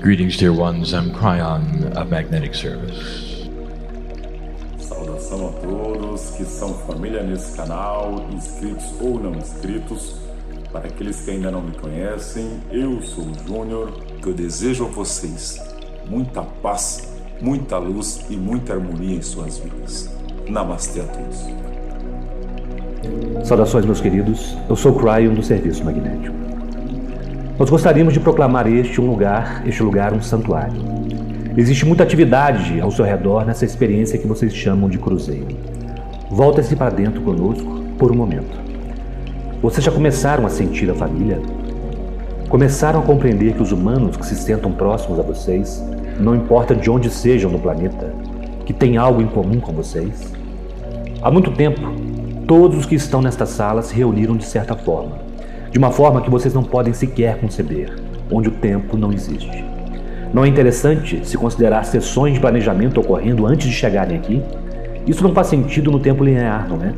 Greetings, dear ones. I'm Cryon of Magnetic Service. Saudação a todos que são família nesse canal, inscritos ou não inscritos. Para aqueles que ainda não me conhecem, eu sou o Júnior, que eu desejo a vocês muita paz, muita luz e muita harmonia em suas vidas. Namastê a todos. Saudações, meus queridos. Eu sou o Cryon do Serviço Magnético. Nós gostaríamos de proclamar este lugar um santuário. Existe muita atividade ao seu redor nessa experiência que vocês chamam de cruzeiro. Voltem-se para dentro conosco por um momento. Vocês já começaram a sentir a família? Começaram a compreender que os humanos que se sentam próximos a vocês, não importa de onde sejam no planeta, que têm algo em comum com vocês? Há muito tempo, todos os que estão nesta sala se reuniram de certa forma. De uma forma que vocês não podem sequer conceber, onde o tempo não existe. Não é interessante se considerar sessões de planejamento ocorrendo antes de chegarem aqui? Isso não faz sentido no tempo linear, não é?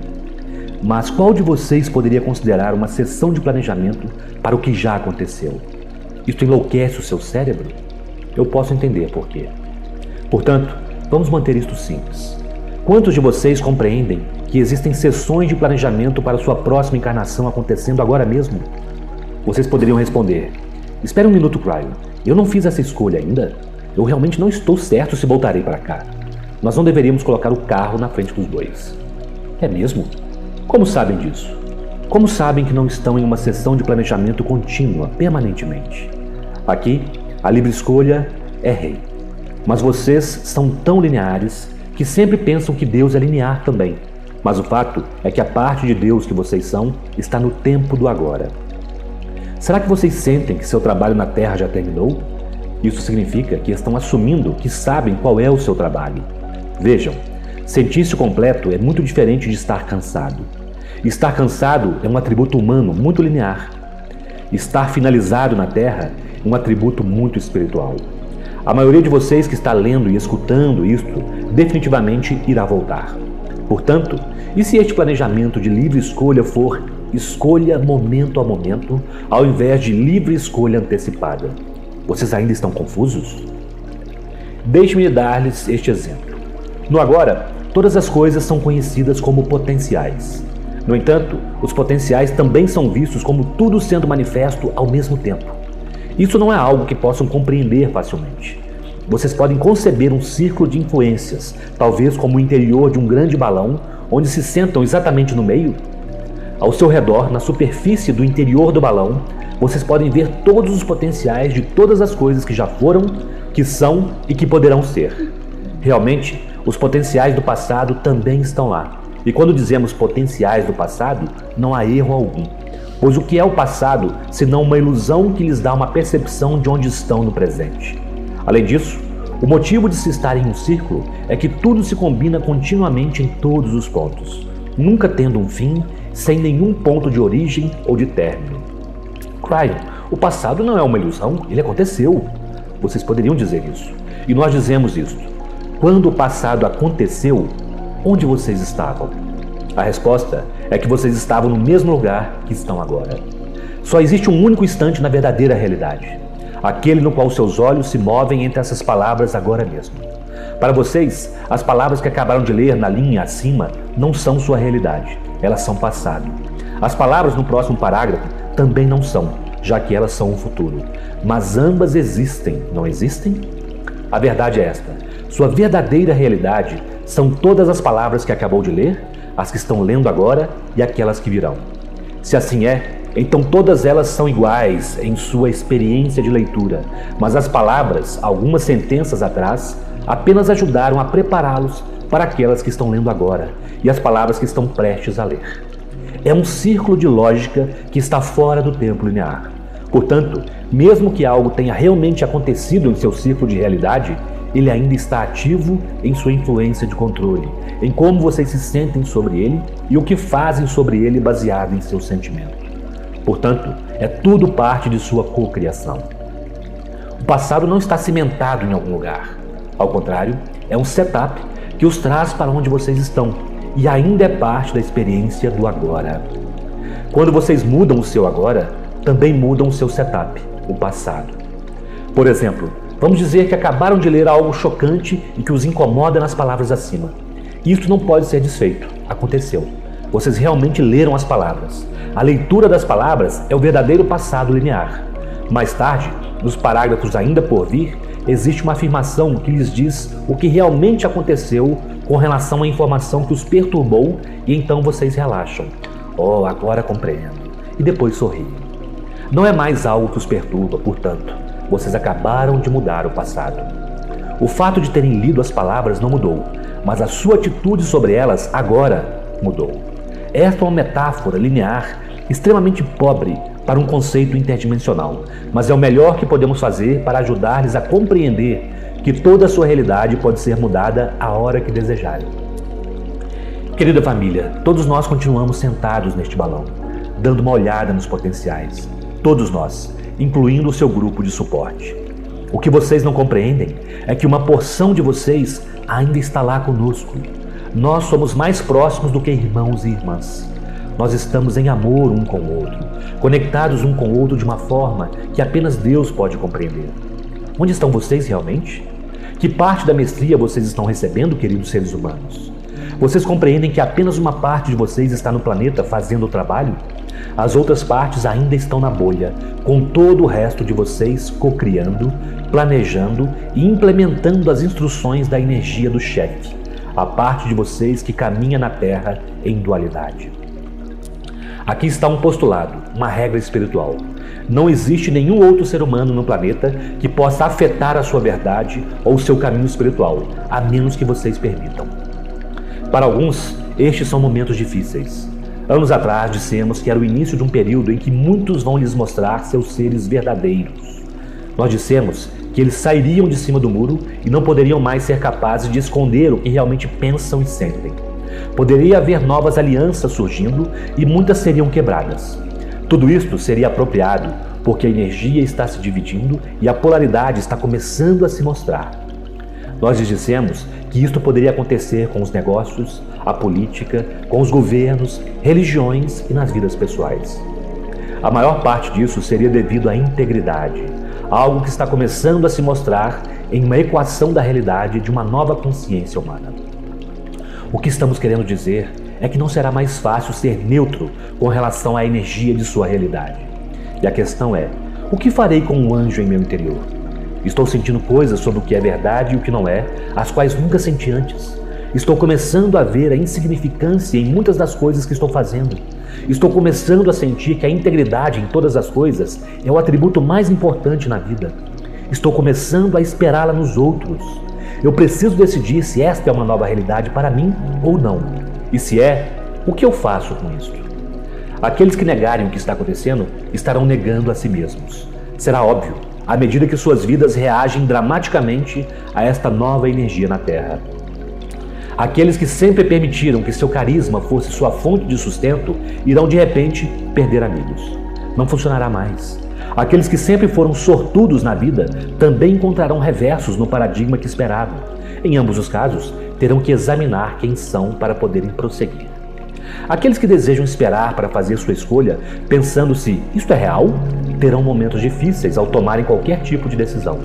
Mas qual de vocês poderia considerar uma sessão de planejamento para o que já aconteceu? Isso enlouquece o seu cérebro? Eu posso entender por quê. Portanto, vamos manter isto simples. Quantos de vocês compreendem que existem sessões de planejamento para sua próxima encarnação acontecendo agora mesmo? Vocês poderiam responder: espere um minuto, Cryon. Eu não fiz essa escolha ainda. Eu realmente não estou certo se voltarei para cá. Nós não deveríamos colocar o carro na frente dos bois. É mesmo? Como sabem disso? Como sabem que não estão em uma sessão de planejamento contínua, permanentemente? Aqui, a livre escolha é rei. Mas vocês são tão lineares que sempre pensam que Deus é linear também. Mas o fato é que a parte de Deus que vocês são está no tempo do agora. Será que vocês sentem que seu trabalho na Terra já terminou? Isso significa que estão assumindo que sabem qual é o seu trabalho. Vejam, sentir-se completo é muito diferente de estar cansado. Estar cansado é um atributo humano muito linear. Estar finalizado na Terra é um atributo muito espiritual. A maioria de vocês que está lendo e escutando isto definitivamente irá voltar. Portanto, e se este planejamento de livre escolha for escolha momento a momento, ao invés de livre escolha antecipada? Vocês ainda estão confusos? Deixe-me dar-lhes este exemplo. No agora, todas as coisas são conhecidas como potenciais. No entanto, os potenciais também são vistos como tudo sendo manifesto ao mesmo tempo. Isso não é algo que possam compreender facilmente. Vocês podem conceber um círculo de influências, talvez como o interior de um grande balão, onde se sentam exatamente no meio? Ao seu redor, na superfície do interior do balão, vocês podem ver todos os potenciais de todas as coisas que já foram, que são e que poderão ser. Realmente, os potenciais do passado também estão lá. E quando dizemos potenciais do passado, não há erro algum. Pois o que é o passado, senão uma ilusão que lhes dá uma percepção de onde estão no presente? Além disso, o motivo de se estar em um círculo é que tudo se combina continuamente em todos os pontos, nunca tendo um fim, sem nenhum ponto de origem ou de término. Cryon, o passado não é uma ilusão, ele aconteceu. Vocês poderiam dizer isso. E nós dizemos isto. Quando o passado aconteceu, onde vocês estavam? A resposta é que vocês estavam no mesmo lugar que estão agora. Só existe um único instante na verdadeira realidade. Aquele no qual seus olhos se movem entre essas palavras agora mesmo. Para vocês, as palavras que acabaram de ler na linha acima não são sua realidade, elas são passado. As palavras no próximo parágrafo também não são, já que elas são o futuro. Mas ambas existem, não existem? A verdade é esta: sua verdadeira realidade são todas as palavras que acabou de ler, as que estão lendo agora e aquelas que virão. Se assim é, então todas elas são iguais em sua experiência de leitura, mas as palavras, algumas sentenças atrás, apenas ajudaram a prepará-los para aquelas que estão lendo agora e as palavras que estão prestes a ler. É um círculo de lógica que está fora do tempo linear. Portanto, mesmo que algo tenha realmente acontecido em seu círculo de realidade, ele ainda está ativo em sua influência de controle, em como vocês se sentem sobre ele e o que fazem sobre ele baseado em seu sentimento. Portanto, é tudo parte de sua cocriação. O passado não está cimentado em algum lugar. Ao contrário, é um setup que os traz para onde vocês estão e ainda é parte da experiência do agora. Quando vocês mudam o seu agora, também mudam o seu setup, o passado. Por exemplo, Vamos dizer que acabaram de ler algo chocante e que os incomoda nas palavras acima. Isso não pode ser desfeito. Aconteceu. Vocês realmente leram as palavras. A leitura das palavras é o verdadeiro passado linear. Mais tarde, nos parágrafos ainda por vir, existe uma afirmação que lhes diz o que realmente aconteceu com relação à informação que os perturbou e então vocês relaxam. Oh, agora compreendo. E depois sorriem. Não é mais algo que os perturba, portanto, vocês acabaram de mudar o passado. O fato de terem lido as palavras não mudou, mas a sua atitude sobre elas agora mudou. Esta é uma metáfora linear extremamente pobre para um conceito interdimensional, mas é o melhor que podemos fazer para ajudar-lhes a compreender que toda a sua realidade pode ser mudada a hora que desejarem. Querida família, todos nós continuamos sentados neste balão, dando uma olhada nos potenciais. Todos nós, incluindo o seu grupo de suporte. O que vocês não compreendem é que uma porção de vocês ainda está lá conosco. Nós somos mais próximos do que irmãos e irmãs. Nós estamos em amor um com o outro, conectados um com o outro de uma forma que apenas Deus pode compreender. Onde estão vocês realmente? Que parte da mestria vocês estão recebendo, queridos seres humanos? Vocês compreendem que apenas uma parte de vocês está no planeta fazendo o trabalho? As outras partes ainda estão na bolha, com todo o resto de vocês co-criando, planejando e implementando as instruções da energia do chefe, a parte de vocês que caminha na Terra em dualidade. Aqui está um postulado, uma regra espiritual. Não existe nenhum outro ser humano no planeta que possa afetar a sua verdade ou seu caminho espiritual, a menos que vocês permitam. Para alguns, estes são momentos difíceis. Anos atrás dissemos que era o início de um período em que muitos vão lhes mostrar seus seres verdadeiros. Nós dissemos que eles sairiam de cima do muro e não poderiam mais ser capazes de esconder o que realmente pensam e sentem. Poderia haver novas alianças surgindo e muitas seriam quebradas. Tudo isto seria apropriado porque a energia está se dividindo e a polaridade está começando a se mostrar. Nós lhes dissemos que isto poderia acontecer com os negócios, a política, com os governos, religiões e nas vidas pessoais. A maior parte disso seria devido à integridade, algo que está começando a se mostrar em uma equação da realidade de uma nova consciência humana. O que estamos querendo dizer é que não será mais fácil ser neutro com relação à energia de sua realidade. E a questão é, o que farei com um anjo em meu interior? Estou sentindo coisas sobre o que é verdade e o que não é, as quais nunca senti antes. Estou começando a ver a insignificância em muitas das coisas que estou fazendo. Estou começando a sentir que a integridade em todas as coisas é o atributo mais importante na vida. Estou começando a esperá-la nos outros. Eu preciso decidir se esta é uma nova realidade para mim ou não. E se é, o que eu faço com isto? Aqueles que negarem o que está acontecendo estarão negando a si mesmos. Será óbvio, à medida que suas vidas reagem dramaticamente a esta nova energia na Terra. Aqueles que sempre permitiram que seu carisma fosse sua fonte de sustento irão de repente perder amigos. Não funcionará mais. Aqueles que sempre foram sortudos na vida também encontrarão reversos no paradigma que esperavam. Em ambos os casos, terão que examinar quem são para poderem prosseguir. Aqueles que desejam esperar para fazer sua escolha, pensando se isto é real, terão momentos difíceis ao tomarem qualquer tipo de decisão.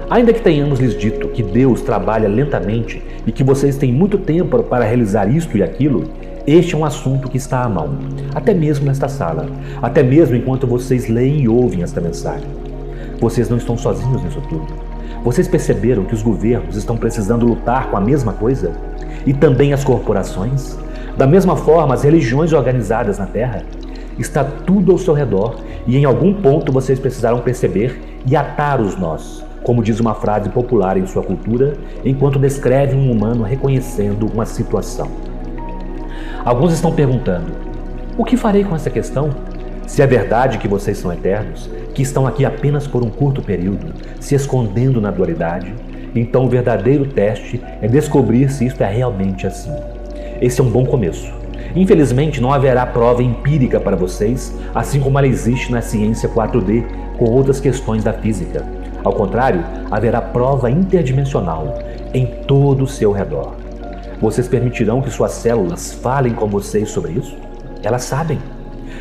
Ainda que tenhamos lhes dito que Deus trabalha lentamente e que vocês têm muito tempo para realizar isto e aquilo, este é um assunto que está à mão, até mesmo nesta sala, até mesmo enquanto vocês leem e ouvem esta mensagem. Vocês não estão sozinhos nisso tudo. Vocês perceberam que os governos estão precisando lutar com a mesma coisa? E também as corporações? Da mesma forma, as religiões organizadas na Terra? Está tudo ao seu redor e em algum ponto vocês precisaram perceber e atar os nós, como diz uma frase popular em sua cultura, enquanto descreve um humano reconhecendo uma situação. Alguns estão perguntando, o que farei com essa questão? Se é verdade que vocês são eternos, que estão aqui apenas por um curto período, se escondendo na dualidade, então o verdadeiro teste é descobrir se isto é realmente assim. Esse é um bom começo. Infelizmente, não haverá prova empírica para vocês, assim como ela existe na ciência 4D com outras questões da física. Ao contrário, haverá prova interdimensional em todo o seu redor. Vocês permitirão que suas células falem com vocês sobre isso? Elas sabem.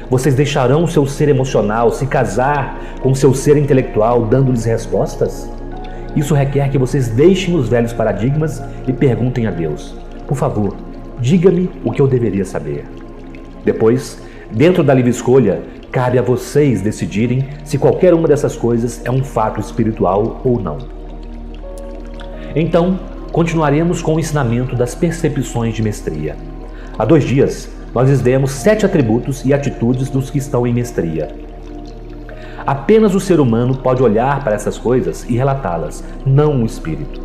Vocês deixarão seu ser emocional se casar com seu ser intelectual, dando-lhes respostas? Isso requer que vocês deixem os velhos paradigmas e perguntem a Deus: por favor, diga-me o que eu deveria saber. Depois, dentro da livre escolha, cabe a vocês decidirem se qualquer uma dessas coisas é um fato espiritual ou não. Então, continuaremos com o ensinamento das percepções de mestria. Há 2 dias, nós lhes demos 7 atributos e atitudes dos que estão em mestria. Apenas o ser humano pode olhar para essas coisas e relatá-las, não o espírito.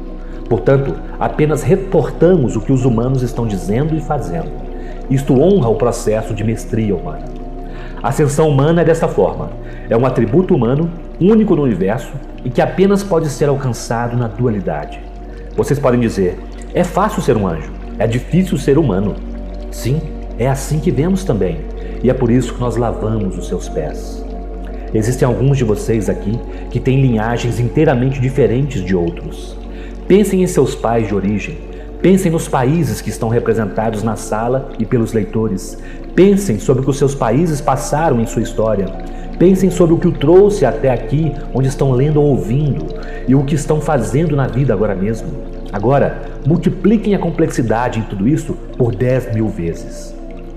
Portanto, apenas reportamos o que os humanos estão dizendo e fazendo. Isto honra o processo de mestria humana. A ascensão humana é desta forma. É um atributo humano, único no universo, e que apenas pode ser alcançado na dualidade. Vocês podem dizer: é fácil ser um anjo, é difícil ser humano. Sim, é assim que vemos também, e é por isso que nós lavamos os seus pés. Existem alguns de vocês aqui que têm linhagens inteiramente diferentes de outros. Pensem em seus pais de origem. Pensem nos países que estão representados na sala e pelos leitores. Pensem sobre o que os seus países passaram em sua história. Pensem sobre o que o trouxe até aqui, onde estão lendo ou ouvindo, e o que estão fazendo na vida agora mesmo. Agora, multipliquem a complexidade em tudo isso por 10.000 vezes.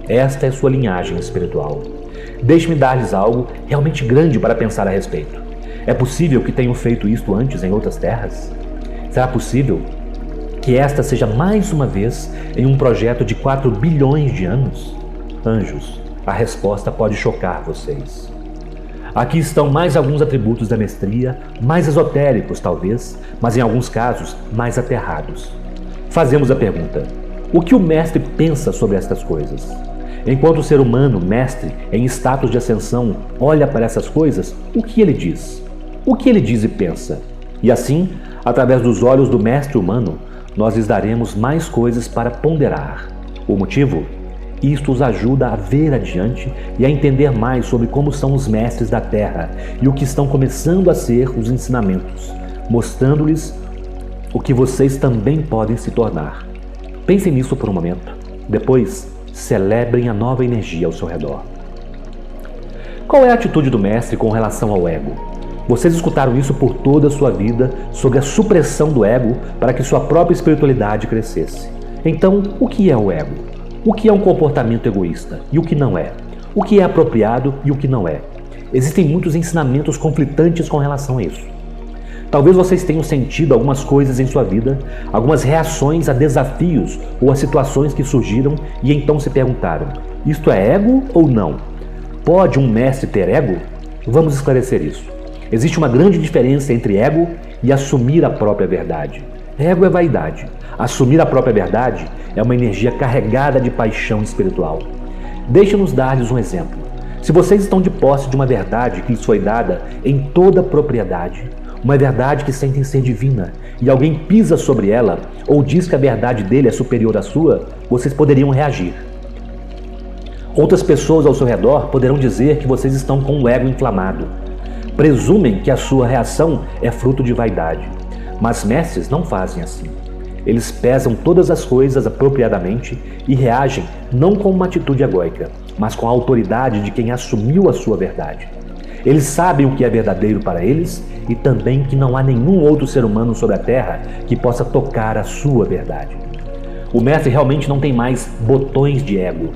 Esta é sua linhagem espiritual. Deixe-me dar-lhes algo realmente grande para pensar a respeito. É possível que tenham feito isto antes em outras terras? Será possível que esta seja mais uma vez em um projeto de 4 bilhões de anos? Anjos, a resposta pode chocar vocês. Aqui estão mais alguns atributos da mestria, mais esotéricos talvez, mas em alguns casos mais aterrados. Fazemos a pergunta: o que o mestre pensa sobre estas coisas? Enquanto o ser humano, mestre, em status de ascensão, olha para essas coisas, o que ele diz? O que ele diz e pensa? E assim, através dos olhos do mestre humano, nós lhes daremos mais coisas para ponderar. O motivo? Isto os ajuda a ver adiante e a entender mais sobre como são os mestres da Terra e o que estão começando a ser os ensinamentos, mostrando-lhes o que vocês também podem se tornar. Pensem nisso por um momento. Depois, celebrem a nova energia ao seu redor. Qual é a atitude do mestre com relação ao ego? Vocês escutaram isso por toda a sua vida sobre a supressão do ego para que sua própria espiritualidade crescesse. Então, o que é o ego? O que é um comportamento egoísta e o que não é? O que é apropriado e o que não é? Existem muitos ensinamentos conflitantes com relação a isso. Talvez vocês tenham sentido algumas coisas em sua vida, algumas reações a desafios ou a situações que surgiram e então se perguntaram: isto é ego ou não? Pode um mestre ter ego? Vamos esclarecer isso. Existe uma grande diferença entre ego e assumir a própria verdade. Ego é vaidade. Assumir a própria verdade é uma energia carregada de paixão espiritual. Deixe-nos dar-lhes um exemplo. Se vocês estão de posse de uma verdade que lhes foi dada em toda a propriedade, uma verdade que sentem ser divina, e alguém pisa sobre ela ou diz que a verdade dele é superior à sua, vocês poderiam reagir. Outras pessoas ao seu redor poderão dizer que vocês estão com o ego inflamado. Presumem que a sua reação é fruto de vaidade. Mas mestres não fazem assim. Eles pesam todas as coisas apropriadamente e reagem não com uma atitude egóica, mas com a autoridade de quem assumiu a sua verdade. Eles sabem o que é verdadeiro para eles e também que não há nenhum outro ser humano sobre a Terra que possa tocar a sua verdade. O mestre realmente não tem mais botões de ego.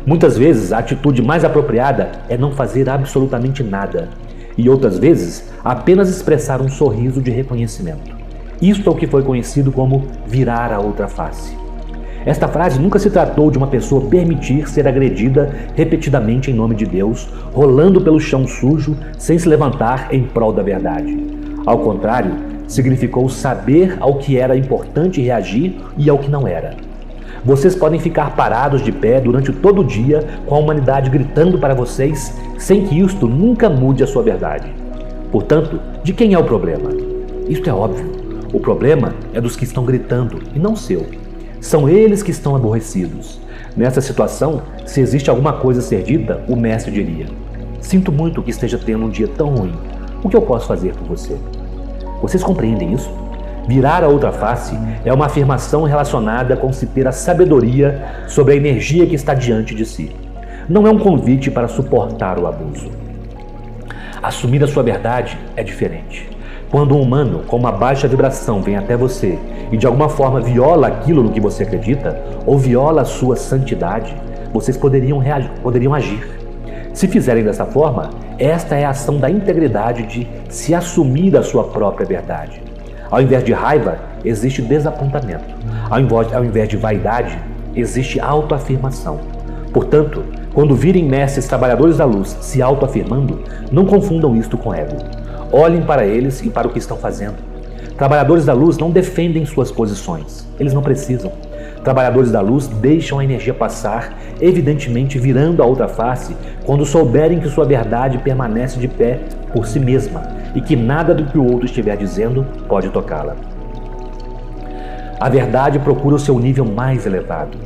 Muitas vezes a atitude mais apropriada é não fazer absolutamente nada. E outras vezes apenas expressar um sorriso de reconhecimento. Isto é o que foi conhecido como virar a outra face. Esta frase nunca se tratou de uma pessoa permitir ser agredida repetidamente em nome de Deus, rolando pelo chão sujo, sem se levantar em prol da verdade. Ao contrário, significou saber ao que era importante reagir e ao que não era. Vocês podem ficar parados de pé durante todo o dia com a humanidade gritando para vocês, sem que isto nunca mude a sua verdade. Portanto, de quem é o problema? Isto é óbvio. O problema é dos que estão gritando e não seu. São eles que estão aborrecidos. Nessa situação, se existe alguma coisa a ser dita, o mestre diria: sinto muito que esteja tendo um dia tão ruim. O que eu posso fazer por você? Vocês compreendem isso? Virar a outra face é uma afirmação relacionada com se ter a sabedoria sobre a energia que está diante de si. Não é um convite para suportar o abuso. Assumir a sua verdade é diferente. Quando um humano com uma baixa vibração vem até você e de alguma forma viola aquilo no que você acredita, ou viola a sua santidade, vocês poderiam agir. Se fizerem dessa forma, esta é a ação da integridade de se assumir a sua própria verdade. Ao invés de raiva, existe desapontamento. Ao invés de vaidade, existe autoafirmação. Portanto, quando virem mestres trabalhadores da luz se autoafirmando, não confundam isto com ego. Olhem para eles e para o que estão fazendo. Trabalhadores da luz não defendem suas posições. Eles não precisam. Trabalhadores da luz deixam a energia passar, evidentemente virando a outra face, quando souberem que sua verdade permanece de pé por si mesma e que nada do que o outro estiver dizendo pode tocá-la. A verdade procura o seu nível mais elevado.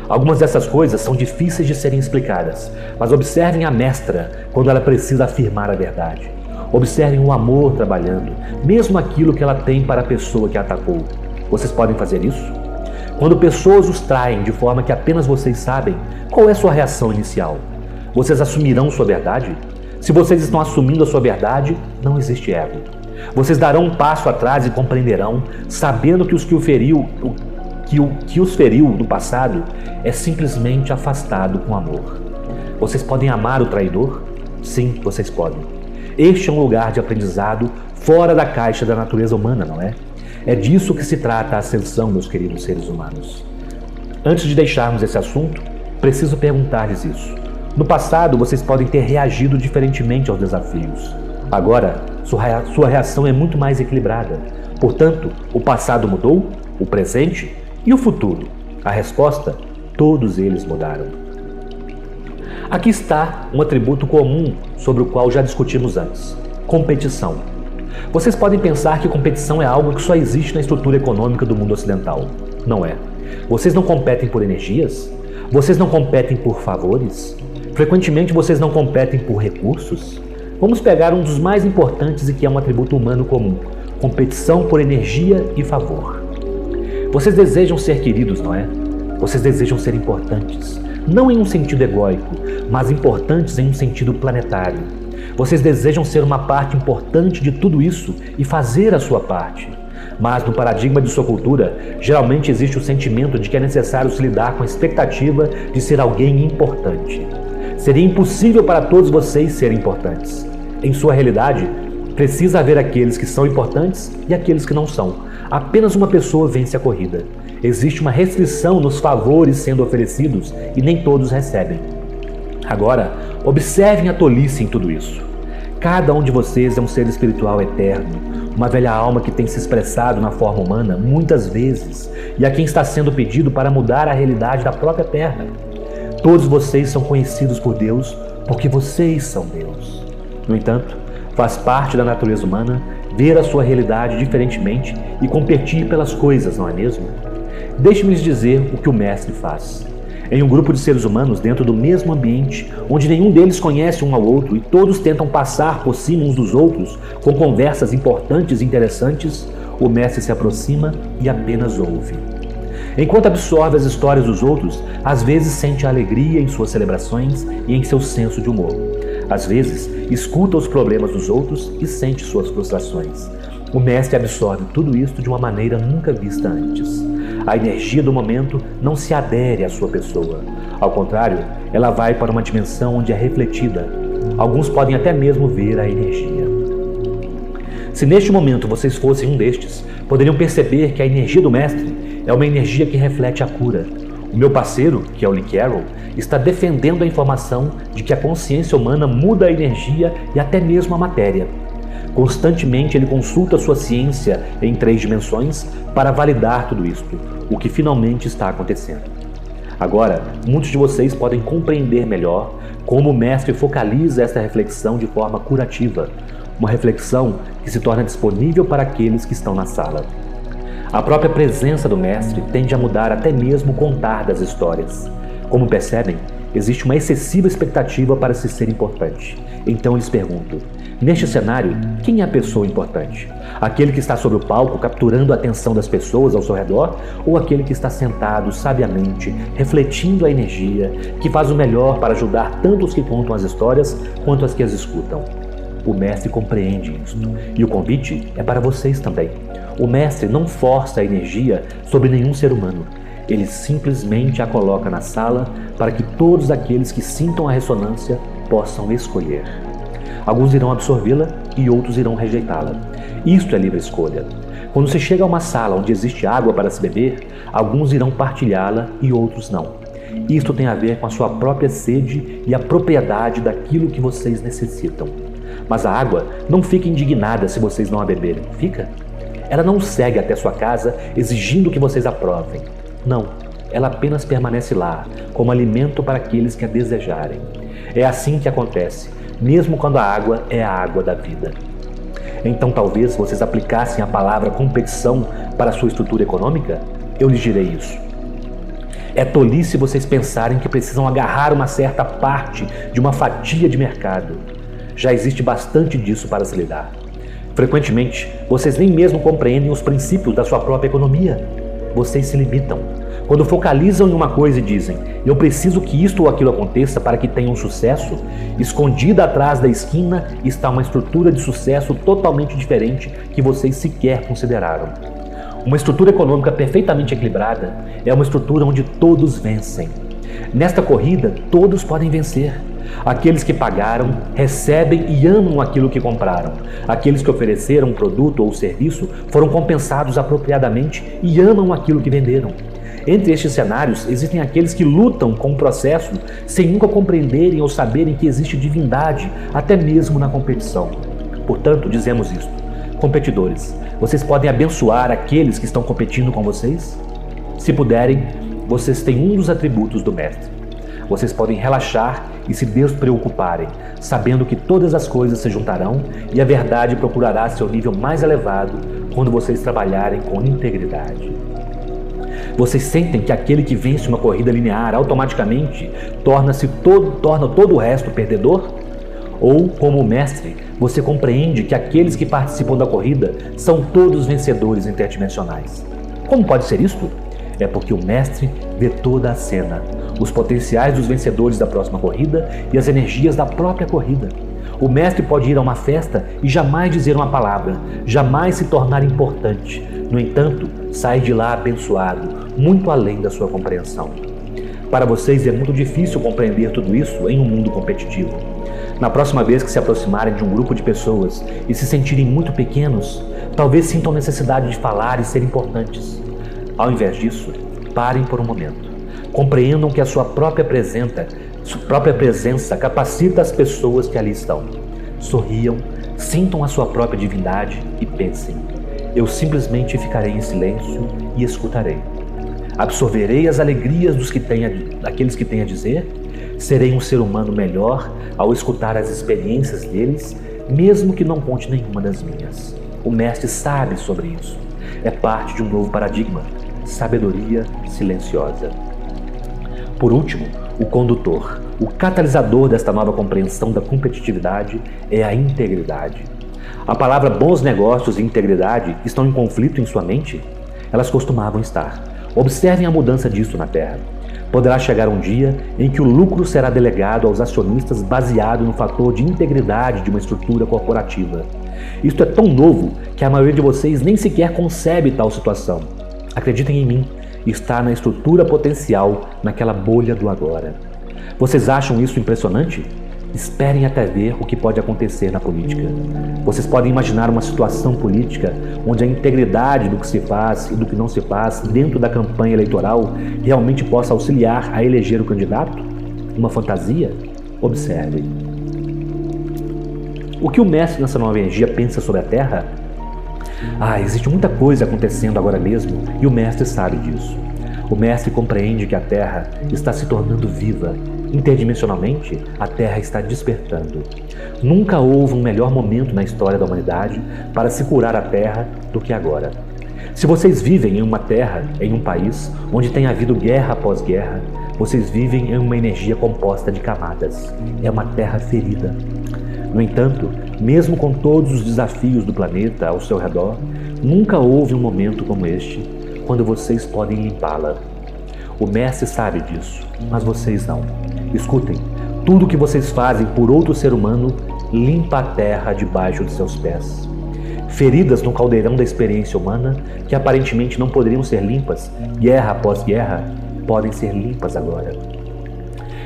Algumas dessas coisas são difíceis de serem explicadas, mas observem a mestra quando ela precisa afirmar a verdade. Observem o amor trabalhando, mesmo aquilo que ela tem para a pessoa que a atacou. Vocês podem fazer isso? Quando pessoas os traem de forma que apenas vocês sabem, qual é sua reação inicial? Vocês assumirão sua verdade? Se vocês estão assumindo a sua verdade, não existe ego. Vocês darão um passo atrás e compreenderão, sabendo que o que os feriu no passado é simplesmente afastado com amor. Vocês podem amar o traidor? Sim, vocês podem. Este é um lugar de aprendizado fora da caixa da natureza humana, não é? É disso que se trata a ascensão, meus queridos seres humanos. Antes de deixarmos esse assunto, preciso perguntar-lhes isso. No passado, vocês podem ter reagido diferentemente aos desafios. Agora, sua reação é muito mais equilibrada. Portanto, o passado mudou, o presente e o futuro. A resposta, todos eles mudaram. Aqui está um atributo comum sobre o qual já discutimos antes: competição. Vocês podem pensar que competição é algo que só existe na estrutura econômica do mundo ocidental. Não é. Vocês não competem por energias? Vocês não competem por favores? Frequentemente vocês não competem por recursos? Vamos pegar um dos mais importantes e que é um atributo humano comum: competição por energia e favor. Vocês desejam ser queridos, não é? Vocês desejam ser importantes, não em um sentido egóico, mas importantes em um sentido planetário. Vocês desejam ser uma parte importante de tudo isso e fazer a sua parte. Mas no paradigma de sua cultura, geralmente existe o sentimento de que é necessário se lidar com a expectativa de ser alguém importante. Seria impossível para todos vocês serem importantes. Em sua realidade, precisa haver aqueles que são importantes e aqueles que não são. Apenas uma pessoa vence a corrida. Existe uma restrição nos favores sendo oferecidos e nem todos recebem. Agora, observem a tolice em tudo isso. Cada um de vocês é um ser espiritual eterno, uma velha alma que tem se expressado na forma humana muitas vezes e a quem está sendo pedido para mudar a realidade da própria Terra. Todos vocês são conhecidos por Deus porque vocês são Deus. No entanto, faz parte da natureza humana ver a sua realidade diferentemente e competir pelas coisas, não é mesmo? Deixe-me lhes dizer o que o mestre faz. Em um grupo de seres humanos dentro do mesmo ambiente, onde nenhum deles conhece um ao outro e todos tentam passar por cima uns dos outros com conversas importantes e interessantes, o mestre se aproxima e apenas ouve. Enquanto absorve as histórias dos outros, às vezes sente a alegria em suas celebrações e em seu senso de humor. Às vezes, escuta os problemas dos outros e sente suas frustrações. O mestre absorve tudo isso de uma maneira nunca vista antes. A energia do momento não se adere à sua pessoa. Ao contrário, ela vai para uma dimensão onde é refletida. Alguns podem até mesmo ver a energia. Se neste momento vocês fossem um destes, poderiam perceber que a energia do mestre é uma energia que reflete a cura. O meu parceiro, que é o Lee Carroll, está defendendo a informação de que a consciência humana muda a energia e até mesmo a matéria. Constantemente ele consulta sua ciência em 3 dimensões para validar tudo isto, o que finalmente está acontecendo. Agora, muitos de vocês podem compreender melhor como o mestre focaliza esta reflexão de forma curativa, uma reflexão que se torna disponível para aqueles que estão na sala. A própria presença do mestre tende a mudar até mesmo o contar das histórias. Como percebem, existe uma excessiva expectativa para se ser importante. Então lhes pergunto, neste cenário, quem é a pessoa importante? Aquele que está sobre o palco capturando a atenção das pessoas ao seu redor ou aquele que está sentado sabiamente, refletindo a energia, que faz o melhor para ajudar tanto os que contam as histórias quanto as que as escutam? O mestre compreende isso. E o convite é para vocês também. O mestre não força a energia sobre nenhum ser humano. Ele simplesmente a coloca na sala para que todos aqueles que sintam a ressonância possam escolher. Alguns irão absorvê-la e outros irão rejeitá-la. Isto é livre escolha. Quando se chega a uma sala onde existe água para se beber, alguns irão partilhá-la e outros não. Isto tem a ver com a sua própria sede e a propriedade daquilo que vocês necessitam. Mas a água não fica indignada se vocês não a beberem, fica? Ela não segue até sua casa exigindo que vocês a provem. Não, ela apenas permanece lá, como alimento para aqueles que a desejarem. É assim que acontece, mesmo quando a água é a água da vida. Então talvez vocês aplicassem a palavra competição para a sua estrutura econômica? Eu lhes direi isso. É tolice vocês pensarem que precisam agarrar uma certa parte de uma fatia de mercado. Já existe bastante disso para se lidar. Frequentemente, vocês nem mesmo compreendem os princípios da sua própria economia. Vocês se limitam. Quando focalizam em uma coisa e dizem, eu preciso que isto ou aquilo aconteça para que tenham sucesso, escondida atrás da esquina está uma estrutura de sucesso totalmente diferente que vocês sequer consideraram. Uma estrutura econômica perfeitamente equilibrada é uma estrutura onde todos vencem. Nesta corrida, todos podem vencer. Aqueles que pagaram, recebem e amam aquilo que compraram. Aqueles que ofereceram um produto ou serviço foram compensados apropriadamente e amam aquilo que venderam. Entre estes cenários, existem aqueles que lutam com o processo sem nunca compreenderem ou saberem que existe divindade, até mesmo na competição. Portanto, dizemos isto. Competidores, vocês podem abençoar aqueles que estão competindo com vocês? Se puderem, vocês têm um dos atributos do mestre. Vocês podem relaxar e se despreocuparem, sabendo que todas as coisas se juntarão e a verdade procurará seu nível mais elevado quando vocês trabalharem com integridade. Vocês sentem que aquele que vence uma corrida linear automaticamente torna todo o resto perdedor? Ou, como mestre, você compreende que aqueles que participam da corrida são todos vencedores interdimensionais? Como pode ser isto? É porque o mestre vê toda a cena, os potenciais dos vencedores da próxima corrida e as energias da própria corrida. O mestre pode ir a uma festa e jamais dizer uma palavra, jamais se tornar importante. No entanto, sai de lá abençoado, muito além da sua compreensão. Para vocês é muito difícil compreender tudo isso em um mundo competitivo. Na próxima vez que se aproximarem de um grupo de pessoas e se sentirem muito pequenos, talvez sintam necessidade de falar e ser importantes. Ao invés disso, parem por um momento. Compreendam que a sua própria presença capacita as pessoas que ali estão. Sorriam, sintam a sua própria divindade e pensem: eu simplesmente ficarei em silêncio e escutarei. Absorverei as alegrias daqueles que têm a dizer. Serei um ser humano melhor ao escutar as experiências deles, mesmo que não conte nenhuma das minhas. O mestre sabe sobre isso. É parte de um novo paradigma, sabedoria silenciosa. Por último, o condutor, o catalisador desta nova compreensão da competitividade é a integridade. A palavra bons negócios e integridade estão em conflito em sua mente? Elas costumavam estar. Observem a mudança disso na Terra. Poderá chegar um dia em que o lucro será delegado aos acionistas baseado no fator de integridade de uma estrutura corporativa. Isto é tão novo que a maioria de vocês nem sequer concebe tal situação. Acreditem em mim, está na estrutura potencial, naquela bolha do agora. Vocês acham isso impressionante? Esperem até ver o que pode acontecer na política. Vocês podem imaginar uma situação política onde a integridade do que se faz e do que não se faz dentro da campanha eleitoral realmente possa auxiliar a eleger o candidato? Uma fantasia? Observem. O que o mestre nessa nova energia pensa sobre a Terra? Existe muita coisa acontecendo agora mesmo e o mestre sabe disso. O mestre compreende que a Terra está se tornando viva. Interdimensionalmente, a Terra está despertando. Nunca houve um melhor momento na história da humanidade para se curar a Terra do que agora. Se vocês vivem em uma terra, em um país, onde tem havido guerra após guerra, vocês vivem em uma energia composta de camadas. É uma terra ferida. No entanto, mesmo com todos os desafios do planeta ao seu redor, nunca houve um momento como este, quando vocês podem limpá-la. O mestre sabe disso, mas vocês não. Escutem, tudo o que vocês fazem por outro ser humano limpa a terra debaixo de seus pés. Feridas no caldeirão da experiência humana, que aparentemente não poderiam ser limpas, guerra após guerra, podem ser limpas agora.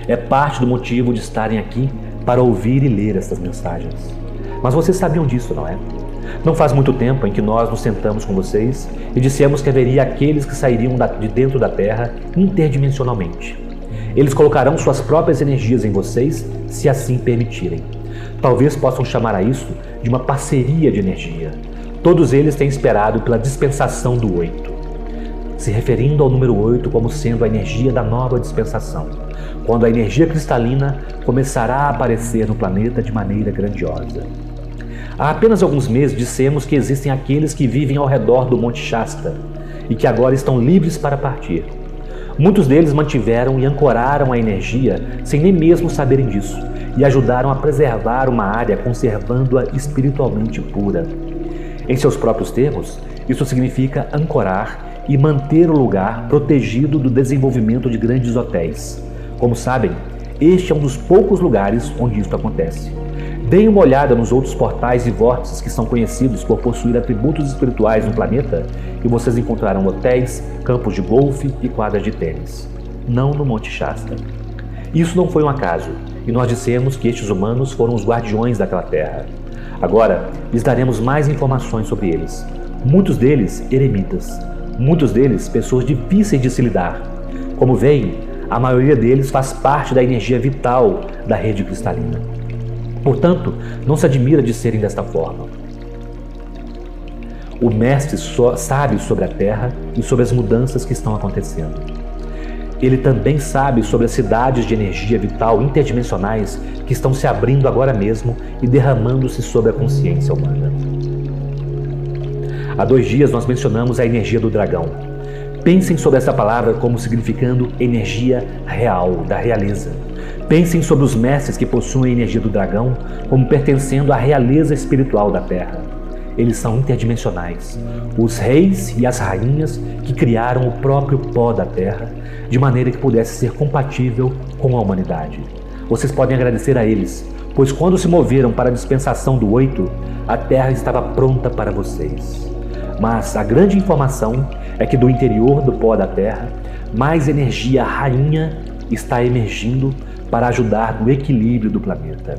É parte do motivo de estarem aqui para ouvir e ler estas mensagens. Mas vocês sabiam disso, não é? Não faz muito tempo em que nós nos sentamos com vocês e dissemos que haveria aqueles que sairiam de dentro da Terra interdimensionalmente. Eles colocarão suas próprias energias em vocês, se assim permitirem. Talvez possam chamar a isso de uma parceria de energia. Todos eles têm esperado pela dispensação do 8, se referindo ao número 8 como sendo a energia da nova dispensação, quando a energia cristalina começará a aparecer no planeta de maneira grandiosa. Há apenas alguns meses dissemos que existem aqueles que vivem ao redor do Monte Shasta e que agora estão livres para partir. Muitos deles mantiveram e ancoraram a energia sem nem mesmo saberem disso e ajudaram a preservar uma área conservando-a espiritualmente pura. Em seus próprios termos, isso significa ancorar e manter o lugar protegido do desenvolvimento de grandes hotéis. Como sabem, este é um dos poucos lugares onde isso acontece. Deem uma olhada nos outros portais e vórtices que são conhecidos por possuir atributos espirituais no planeta e vocês encontrarão hotéis, campos de golfe e quadras de tênis. Não no Monte Shasta. Isso não foi um acaso, e nós dissemos que estes humanos foram os guardiões daquela terra. Agora, lhes daremos mais informações sobre eles. Muitos deles, eremitas. Muitos deles, pessoas difíceis de se lidar. Como veem, a maioria deles faz parte da energia vital da rede cristalina. Portanto, não se admira de serem desta forma. O Mestre só sabe sobre a Terra e sobre as mudanças que estão acontecendo. Ele também sabe sobre as cidades de energia vital interdimensionais que estão se abrindo agora mesmo e derramando-se sobre a consciência humana. Há 2 dias nós mencionamos a energia do dragão. Pensem sobre essa palavra como significando energia real, da realeza. Pensem sobre os mestres que possuem a energia do dragão como pertencendo à realeza espiritual da Terra. Eles são interdimensionais, os reis e as rainhas que criaram o próprio pó da Terra, de maneira que pudesse ser compatível com a humanidade. Vocês podem agradecer a eles, pois quando se moveram para a dispensação do 8, a Terra estava pronta para vocês. Mas a grande informação é que do interior do pó da Terra, mais energia rainha está emergindo para ajudar no equilíbrio do planeta.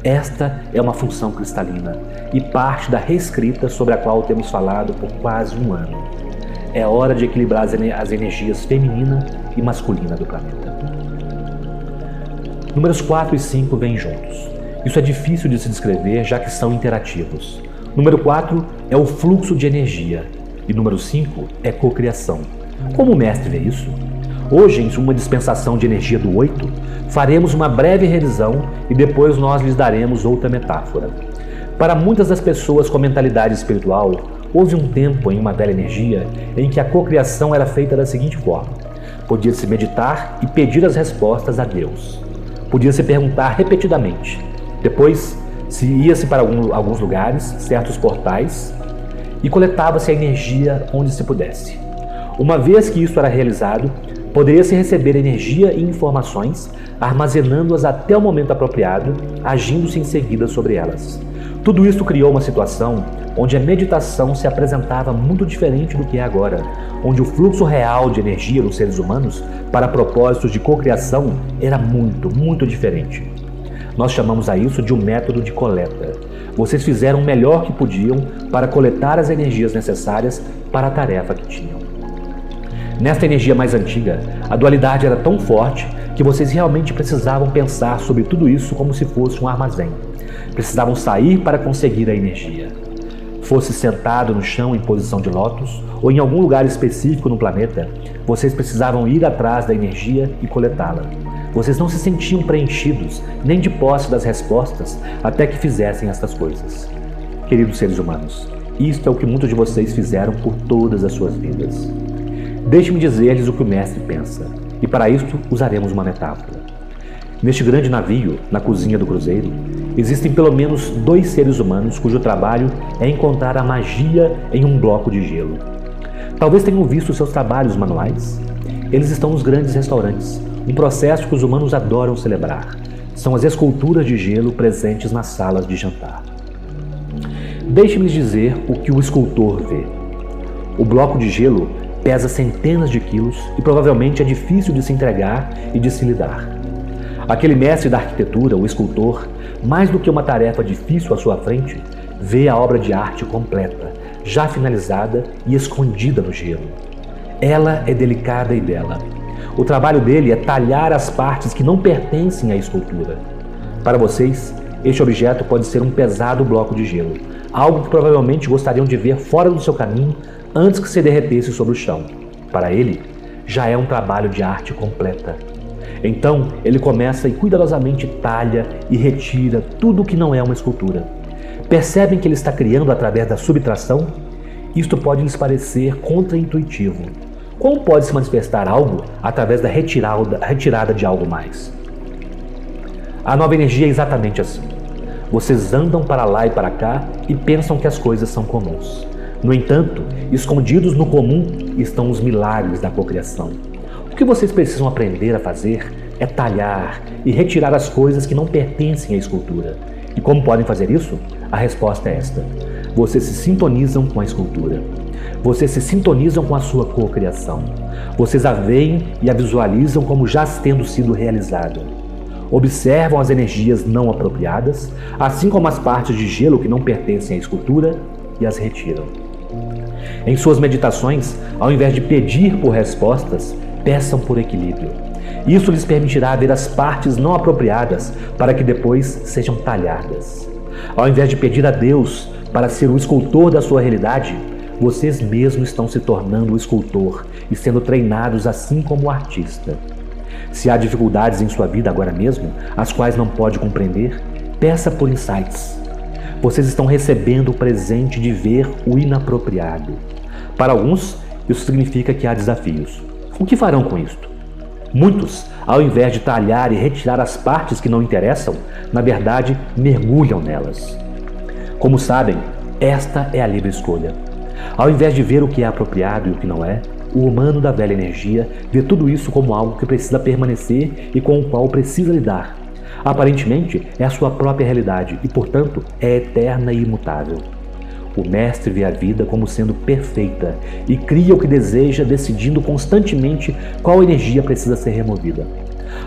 Esta é uma função cristalina e parte da reescrita sobre a qual temos falado por quase 1 ano. É hora de equilibrar as energias feminina e masculina do planeta. Números 4 e 5 vêm juntos. Isso é difícil de se descrever, já que são interativos. Número 4 é o fluxo de energia e número 5 é cocriação. Como o mestre vê isso? Hoje, em uma dispensação de energia do 8, faremos uma breve revisão e depois nós lhes daremos outra metáfora. Para muitas das pessoas com mentalidade espiritual, houve um tempo em uma velha energia em que a cocriação era feita da seguinte forma: podia-se meditar e pedir as respostas a Deus. Podia-se perguntar repetidamente. Depois, se ia-se para alguns lugares, certos portais, e coletava-se a energia onde se pudesse. Uma vez que isso era realizado, poderia-se receber energia e informações, armazenando-as até o momento apropriado, agindo-se em seguida sobre elas. Tudo isso criou uma situação onde a meditação se apresentava muito diferente do que é agora, onde o fluxo real de energia dos seres humanos para propósitos de cocriação era muito diferente. Nós chamamos a isso de um método de coleta. Vocês fizeram o melhor que podiam para coletar as energias necessárias para a tarefa que tinham. Nesta energia mais antiga, a dualidade era tão forte que vocês realmente precisavam pensar sobre tudo isso como se fosse um armazém. Precisavam sair para conseguir a energia. Fosse sentado no chão em posição de lótus ou em algum lugar específico no planeta, vocês precisavam ir atrás da energia e coletá-la. Vocês não se sentiam preenchidos nem de posse das respostas até que fizessem estas coisas. Queridos seres humanos, isto é o que muitos de vocês fizeram por todas as suas vidas. Deixe-me dizer-lhes o que o mestre pensa, e para isto usaremos uma metáfora. Neste grande navio, na cozinha do cruzeiro, existem pelo menos 2 seres humanos cujo trabalho é encontrar a magia em um bloco de gelo. Talvez tenham visto seus trabalhos manuais. Eles estão nos grandes restaurantes, um processo que os humanos adoram celebrar. são as esculturas de gelo presentes nas salas de jantar. Deixe-me dizer o que o escultor vê. O bloco de gelo pesa centenas de quilos e provavelmente é difícil de se entregar e de se lidar. Aquele mestre da arquitetura, o escultor, mais do que uma tarefa difícil à sua frente, vê a obra de arte completa, já finalizada e escondida no gelo. Ela é delicada e bela. O trabalho dele é talhar as partes que não pertencem à escultura. Para vocês, este objeto pode ser um pesado bloco de gelo, algo que provavelmente gostariam de ver fora do seu caminho antes que se derretesse sobre o chão. Para ele, já é um trabalho de arte completa. Então, ele começa e cuidadosamente talha e retira tudo o que não é uma escultura. Percebem que ele está criando através da subtração? Isto pode lhes parecer contraintuitivo. Como pode se manifestar algo através da retirada de algo mais? A nova energia é exatamente assim. Vocês andam para lá e para cá e pensam que as coisas são comuns. No entanto, escondidos no comum estão os milagres da cocriação. O que vocês precisam aprender a fazer é talhar e retirar as coisas que não pertencem à escultura. E como podem fazer isso? A resposta é esta. Vocês se sintonizam com a escultura. Vocês se sintonizam com a sua cocriação. Vocês a veem e a visualizam como já tendo sido realizada. Observam as energias não apropriadas, assim como as partes de gelo que não pertencem à escultura, e as retiram. Em suas meditações, ao invés de pedir por respostas, peçam por equilíbrio. Isso lhes permitirá ver as partes não apropriadas para que depois sejam talhadas. Ao invés de pedir a Deus para ser o escultor da sua realidade, vocês mesmos estão se tornando o escultor e sendo treinados assim como o artista. Se há dificuldades em sua vida agora mesmo, as quais não pode compreender, peça por insights. Vocês estão recebendo o presente de ver o inapropriado. Para alguns, isso significa que há desafios. O que farão com isto? Muitos, ao invés de talhar e retirar as partes que não interessam, na verdade, mergulham nelas. Como sabem, esta é a livre escolha. Ao invés de ver o que é apropriado e o que não é, o humano da velha energia vê tudo isso como algo que precisa permanecer e com o qual precisa lidar. Aparentemente, é a sua própria realidade e, portanto, é eterna e imutável. O mestre vê a vida como sendo perfeita e cria o que deseja, decidindo constantemente qual energia precisa ser removida.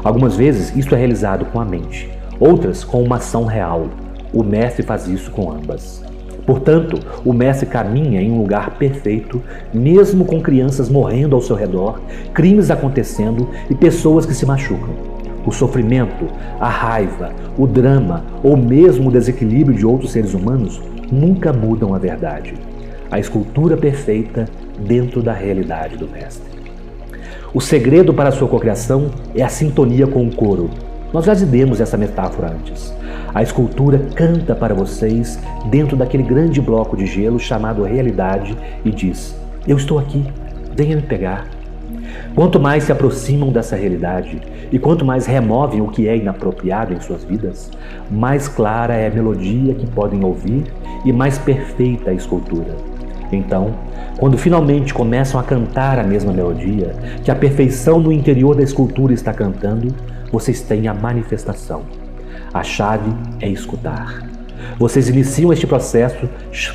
Algumas vezes isso é realizado com a mente, outras com uma ação real. O mestre faz isso com ambas. Portanto, o mestre caminha em um lugar perfeito, mesmo com crianças morrendo ao seu redor, crimes acontecendo e pessoas que se machucam. O sofrimento, a raiva, o drama ou mesmo o desequilíbrio de outros seres humanos nunca mudam a verdade. A escultura perfeita dentro da realidade do mestre. O segredo para a sua cocriação é a sintonia com o coro. Nós já demos essa metáfora antes. A escultura canta para vocês dentro daquele grande bloco de gelo chamado realidade e diz: eu estou aqui, venha me pegar. Quanto mais se aproximam dessa realidade e quanto mais removem o que é inapropriado em suas vidas, mais clara é a melodia que podem ouvir e mais perfeita a escultura. Então, quando finalmente começam a cantar a mesma melodia, que a perfeição no interior da escultura está cantando, vocês têm a manifestação. A chave é escutar. Vocês iniciam este processo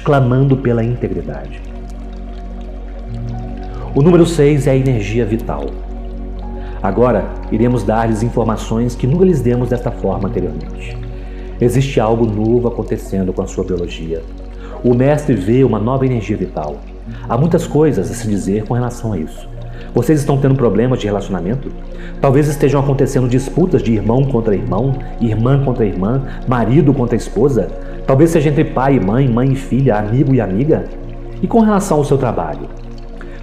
clamando pela integridade. O número 6 é a energia vital. Agora, iremos dar-lhes informações que nunca lhes demos desta forma anteriormente. Existe algo novo acontecendo com a sua biologia. O mestre vê uma nova energia vital. Há muitas coisas a se dizer com relação a isso. Vocês estão tendo problemas de relacionamento? Talvez estejam acontecendo disputas de irmão contra irmão, irmã contra irmã, marido contra esposa. Talvez seja entre pai e mãe, mãe e filha, amigo e amiga. E com relação ao seu trabalho?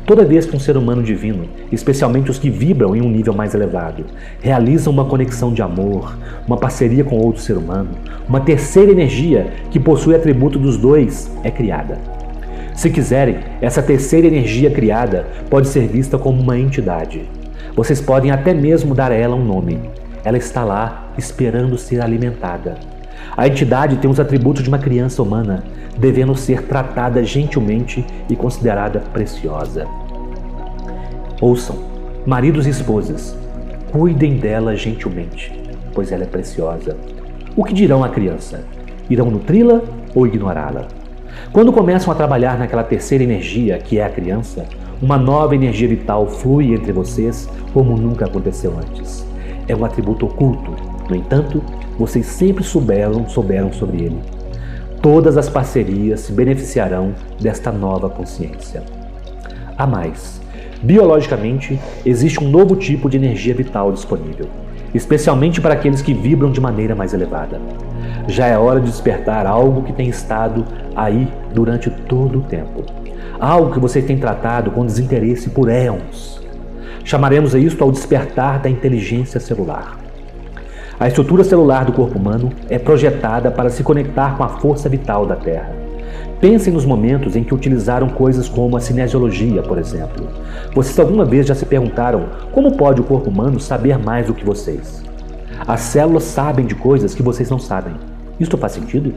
Toda vez que um ser humano divino, especialmente os que vibram em um nível mais elevado, realizam uma conexão de amor, uma parceria com outro ser humano, uma terceira energia que possui atributo dos dois é criada. Se quiserem, essa terceira energia criada pode ser vista como uma entidade. Vocês podem até mesmo dar a ela um nome. Ela está lá, esperando ser alimentada. A entidade tem os atributos de uma criança humana, devendo ser tratada gentilmente e considerada preciosa. Ouçam, maridos e esposas, cuidem dela gentilmente, pois ela é preciosa. O que dirão à criança? Irão nutri-la ou ignorá-la? Quando começam a trabalhar naquela terceira energia, que é a criança, uma nova energia vital flui entre vocês como nunca aconteceu antes. É um atributo oculto, no entanto, vocês sempre souberam sobre ele. Todas as parcerias se beneficiarão desta nova consciência. A mais, biologicamente, existe um novo tipo de energia vital disponível, especialmente para aqueles que vibram de maneira mais elevada. Já é hora de despertar algo que tem estado aí durante todo o tempo. Algo que você tem tratado com desinteresse por éons. Chamaremos isto ao despertar da inteligência celular. A estrutura celular do corpo humano é projetada para se conectar com a força vital da Terra. Pensem nos momentos em que utilizaram coisas como a cinesiologia, por exemplo. Vocês alguma vez já se perguntaram como pode o corpo humano saber mais do que vocês? As células sabem de coisas que vocês não sabem. Isto faz sentido?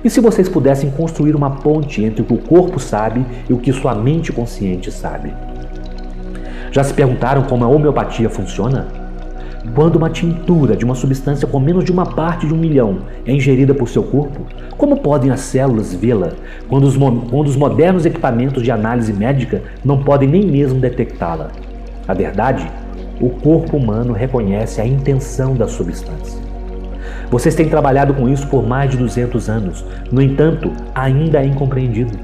E se vocês pudessem construir uma ponte entre o que o corpo sabe e o que sua mente consciente sabe? Já se perguntaram como a homeopatia funciona? Quando uma tintura de uma substância com menos de uma parte de 1 milhão é ingerida por seu corpo, como podem as células vê-la quando os modernos equipamentos de análise médica não podem nem mesmo detectá-la? A verdade, o corpo humano reconhece a intenção da substância. Vocês têm trabalhado com isso por mais de 200 anos, no entanto, ainda é incompreendido.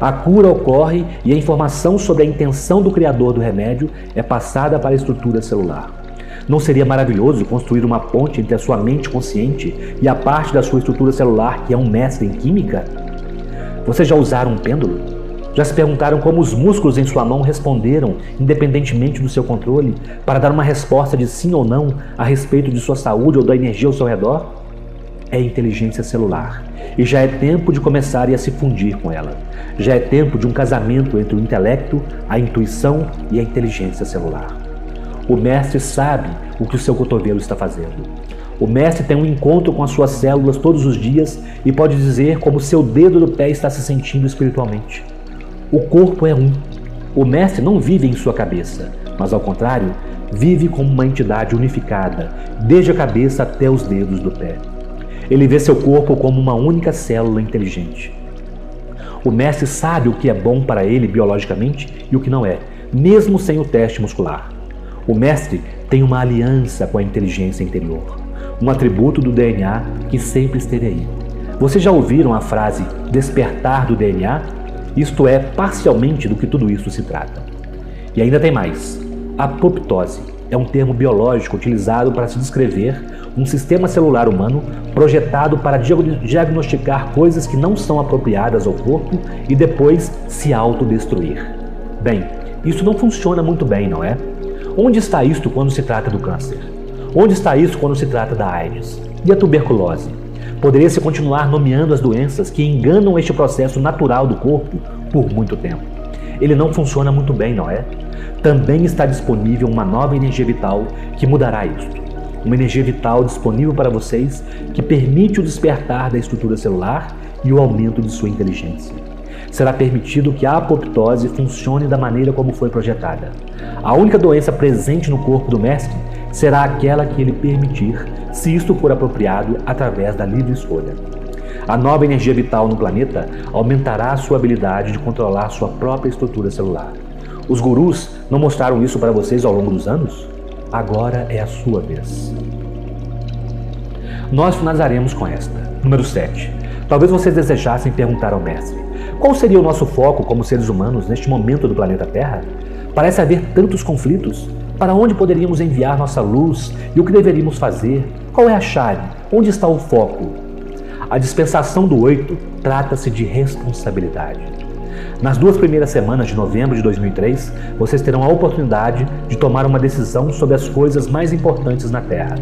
A cura ocorre e a informação sobre a intenção do criador do remédio é passada para a estrutura celular. Não seria maravilhoso construir uma ponte entre a sua mente consciente e a parte da sua estrutura celular que é um mestre em química? Vocês já usaram um pêndulo? Já se perguntaram como os músculos em sua mão responderam, independentemente do seu controle, para dar uma resposta de sim ou não a respeito de sua saúde ou da energia ao seu redor? É inteligência celular, e já é tempo de começarem a se fundir com ela. Já é tempo de um casamento entre o intelecto, a intuição e a inteligência celular. O mestre sabe o que o seu cotovelo está fazendo. O mestre tem um encontro com as suas células todos os dias e pode dizer como seu dedo do pé está se sentindo espiritualmente. O corpo é um. O mestre não vive em sua cabeça, mas ao contrário, vive como uma entidade unificada, desde a cabeça até os dedos do pé. Ele vê seu corpo como uma única célula inteligente. O mestre sabe o que é bom para ele biologicamente e o que não é, mesmo sem o teste muscular. O mestre tem uma aliança com a inteligência interior, um atributo do DNA que sempre esteve aí. Vocês já ouviram a frase despertar do DNA? Isto é parcialmente do que tudo isso se trata. E ainda tem mais. Apoptose é um termo biológico utilizado para se descrever um sistema celular humano projetado para diagnosticar coisas que não são apropriadas ao corpo e depois se autodestruir. Bem, isso não funciona muito bem, não é? Onde está isto quando se trata do câncer? Onde está isso quando se trata da AIDS? E a tuberculose? Poderia-se continuar nomeando as doenças que enganam este processo natural do corpo por muito tempo. Ele não funciona muito bem, não é? Também está disponível uma nova energia vital que mudará isto. Uma energia vital disponível para vocês que permite o despertar da estrutura celular e o aumento de sua inteligência. Será permitido que a apoptose funcione da maneira como foi projetada. A única doença presente no corpo do mestre será aquela que ele permitir, se isto for apropriado através da livre escolha. A nova energia vital no planeta aumentará a sua habilidade de controlar sua própria estrutura celular. Os gurus não mostraram isso para vocês ao longo dos anos? Agora é a sua vez. Nós finalizaremos com esta. Número 7. Talvez vocês desejassem perguntar ao mestre: qual seria o nosso foco como seres humanos neste momento do planeta Terra? Parece haver tantos conflitos. Para onde poderíamos enviar nossa luz e o que deveríamos fazer? Qual é a chave? Onde está o foco? A dispensação do 8 trata-se de responsabilidade. Nas 2 primeiras semanas de novembro de 2003, vocês terão a oportunidade de tomar uma decisão sobre as coisas mais importantes na Terra,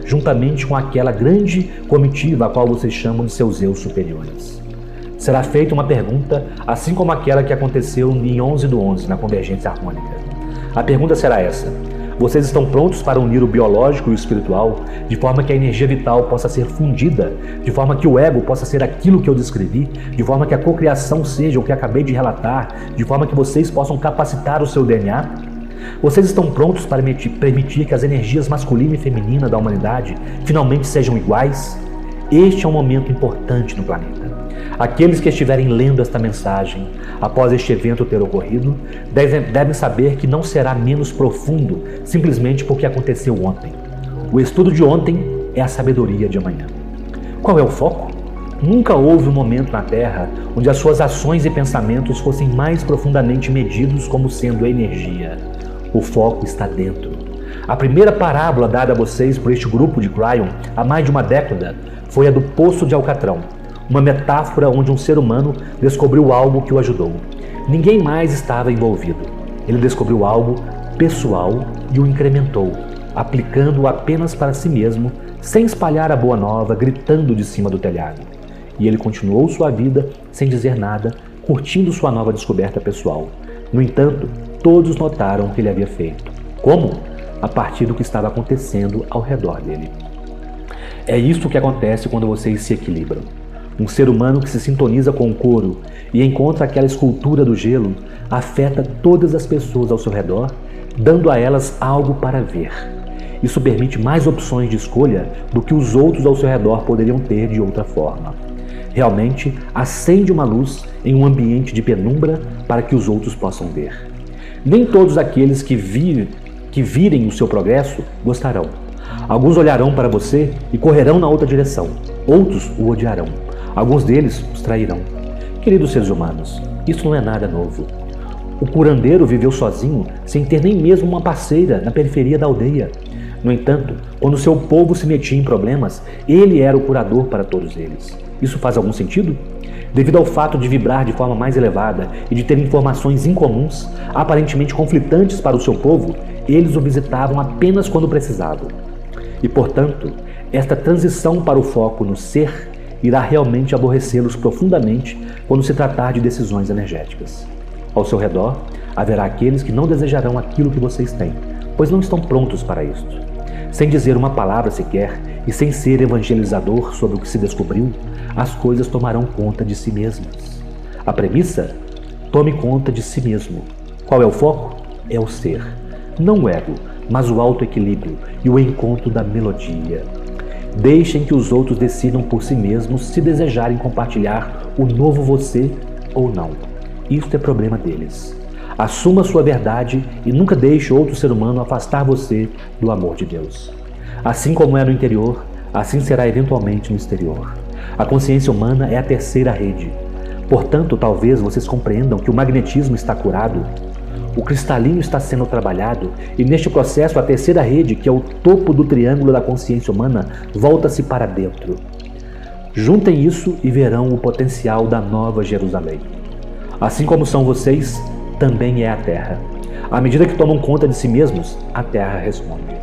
juntamente com aquela grande comitiva a qual vocês chamam de seus eus superiores. Será feita uma pergunta, assim como aquela que aconteceu em 11/11, na Convergência Harmônica. A pergunta será essa: vocês estão prontos para unir o biológico e o espiritual, de forma que a energia vital possa ser fundida, de forma que o ego possa ser aquilo que eu descrevi, de forma que a cocriação seja o que acabei de relatar, de forma que vocês possam capacitar o seu DNA? Vocês estão prontos para permitir que as energias masculina e feminina da humanidade finalmente sejam iguais? Este é um momento importante no planeta. Aqueles que estiverem lendo esta mensagem após este evento ter ocorrido devem saber que não será menos profundo simplesmente porque aconteceu ontem. O estudo de ontem é a sabedoria de amanhã. Qual é o foco? Nunca houve um momento na Terra onde as suas ações e pensamentos fossem mais profundamente medidos como sendo energia. O foco está dentro. A primeira parábola dada a vocês por este grupo de Cryon há mais de uma década foi a do Poço de Alcatrão, uma metáfora onde um ser humano descobriu algo que o ajudou. Ninguém mais estava envolvido. Ele descobriu algo pessoal e o incrementou, aplicando-o apenas para si mesmo, sem espalhar a boa nova, gritando de cima do telhado. E ele continuou sua vida sem dizer nada, curtindo sua nova descoberta pessoal. No entanto, todos notaram o que ele havia feito. Como? A partir do que estava acontecendo ao redor dele. É isso que acontece quando vocês se equilibram. Um ser humano que se sintoniza com o couro e encontra aquela escultura do gelo afeta todas as pessoas ao seu redor, dando a elas algo para ver. Isso permite mais opções de escolha do que os outros ao seu redor poderiam ter de outra forma. Realmente acende uma luz em um ambiente de penumbra para que os outros possam ver. Nem todos aqueles que virem o seu progresso gostarão. Alguns olharão para você e correrão na outra direção. Outros o odiarão. Alguns deles os trairão. Queridos seres humanos, isso não é nada novo. O curandeiro viveu sozinho, sem ter nem mesmo uma parceira na periferia da aldeia. No entanto, quando seu povo se metia em problemas, ele era o curador para todos eles. Isso faz algum sentido? Devido ao fato de vibrar de forma mais elevada e de ter informações incomuns, aparentemente conflitantes para o seu povo, eles o visitavam apenas quando precisavam. E, portanto, esta transição para o foco no ser irá realmente aborrecê-los profundamente quando se tratar de decisões energéticas. Ao seu redor, haverá aqueles que não desejarão aquilo que vocês têm, pois não estão prontos para isto. Sem dizer uma palavra sequer e sem ser evangelizador sobre o que se descobriu, as coisas tomarão conta de si mesmas. A premissa? Tome conta de si mesmo. Qual é o foco? É o ser. Não o ego, mas o autoequilíbrio e o encontro da melodia. Deixem que os outros decidam por si mesmos se desejarem compartilhar o novo você ou não. Isto é problema deles. Assuma sua verdade e nunca deixe outro ser humano afastar você do amor de Deus. Assim como é no interior, assim será eventualmente no exterior. A consciência humana é a terceira rede. Portanto, talvez vocês compreendam que o magnetismo está curado. O cristalino está sendo trabalhado e neste processo a terceira rede, que é o topo do triângulo da consciência humana, volta-se para dentro. Juntem isso e verão o potencial da Nova Jerusalém. Assim como são vocês, também é a Terra. À medida que tomam conta de si mesmos, a Terra responde.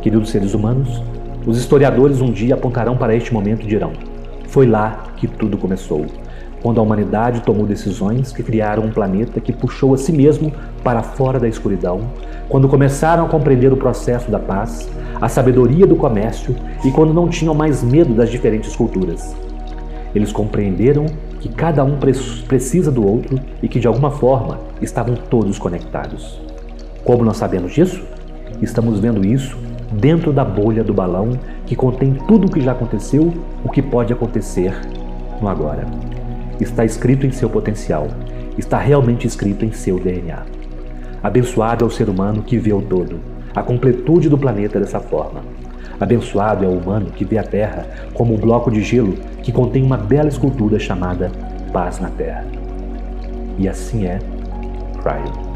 Queridos seres humanos, os historiadores um dia apontarão para este momento e dirão: foi lá que tudo começou, quando a humanidade tomou decisões que criaram um planeta que puxou a si mesmo para fora da escuridão, quando começaram a compreender o processo da paz, a sabedoria do comércio e quando não tinham mais medo das diferentes culturas. Eles compreenderam que cada um precisa do outro e que de alguma forma estavam todos conectados. Como nós sabemos disso? Estamos vendo isso dentro da bolha do balão que contém tudo o que já aconteceu, o que pode acontecer no agora. Está escrito em seu potencial, está realmente escrito em seu DNA. Abençoado é o ser humano que vê o todo, a completude do planeta dessa forma. Abençoado é o humano que vê a Terra como um bloco de gelo que contém uma bela escultura chamada Paz na Terra. E assim é, Cryon.